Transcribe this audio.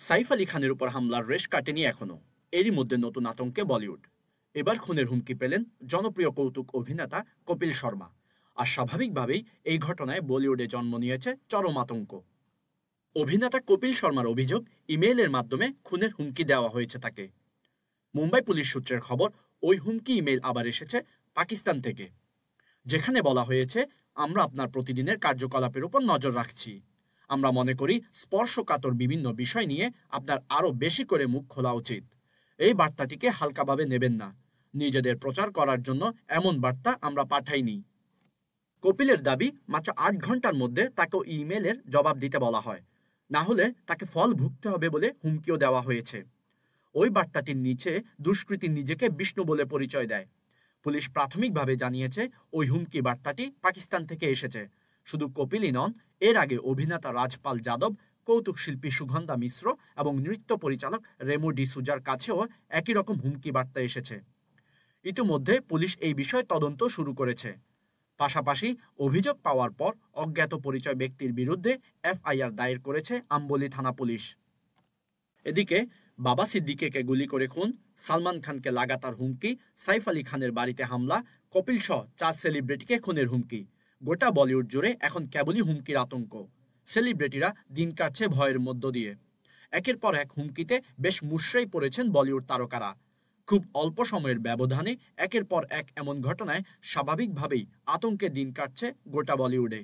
সাইফ আলী খানের উপর হামলার রেশ কাটেনি এখনো। এরই মধ্যে নতুন আতঙ্কে বলিউড। এবার খুনের হুমকি পেলেন জনপ্রিয় কৌতুক অভিনেতা কপিল শর্মা। আর স্বাভাবিকভাবেই এই ঘটনায় বলিউডে জন্ম নিয়েছে চরম আতঙ্ক। অভিনেতা কপিল শর্মার অভিযোগ, ইমেইলের মাধ্যমে খুনের হুমকি দেওয়া হয়েছে তাকে। মুম্বাই পুলিশ সূত্রের খবর, ওই হুমকি ইমেইল আবার এসেছে পাকিস্তান থেকে, যেখানে বলা হয়েছে, আমরা আপনার প্রতিদিনের কার্যকলাপের উপর নজর রাখছি। আমরা মনে করি স্পর্শকাতর বিভিন্ন বিষয় নিয়ে আপনার আরও বেশি করে মুখ খোলা উচিত। এই বার্তাটিকে হালকাভাবে নেবেন না। নিজেদের প্রচার করার জন্য এমন বার্তা আমরা পাঠাইনি। কপিলের দাবি, মাত্র ৮ ঘন্টার মধ্যে তাকে ইমেলের জবাব দিতে বলা হয়, না হলে তাকে ফল ভুগতে হবে বলে হুমকিও দেওয়া হয়েছে। ওই বার্তাটির নিচে দুষ্কৃতী নিজেকে বিষ্ণু বলে পরিচয় দেয়। পুলিশ প্রাথমিকভাবে জানিয়েছে ওই হুমকি বার্তাটি পাকিস্তান থেকে এসেছে। শুধু কপিলই নন, এর আগে অভিনেতা রাজপাল যাদব, কৌতুক শিল্পী সুগন্ধা মিশ্র এবং নৃত্য পরিচালক রেমো ডিসুজার কাছেও একই রকম হুমকি বার্তা এসেছে। ইতিমধ্যে পুলিশ এই বিষয়ে তদন্ত শুরু করেছে। পাশাপাশি অভিযোগ পাওয়ার পর অজ্ঞাত পরিচয় ব্যক্তির বিরুদ্ধে এফআইআর দায়ের করেছে আম্বলি থানা পুলিশ। এদিকে বাবা সিদ্দিকীকে গুলি করে খুন, সালমান খানকে লাগাতার হুমকি, সাইফ আলী খানের বাড়িতে হামলা, কপিল সহ 4 সেলিব্রিটিকে খুনের হুমকি। গোটা বলিউড জুড়ে এখন কেবলই হুমকির আতঙ্ক। সেলিব্রিটিরা দিন কাটছে ভয়ের মধ্য দিয়ে। একের পর এক হুমকিতে বেশ মুষড়েই পড়েছেন বলিউড তারকারা। খুব অল্প সময়ের ব্যবধানে একের পর এক এমন ঘটনায় স্বাভাবিকভাবেই আতঙ্কে দিন কাটছে গোটা বলিউডে।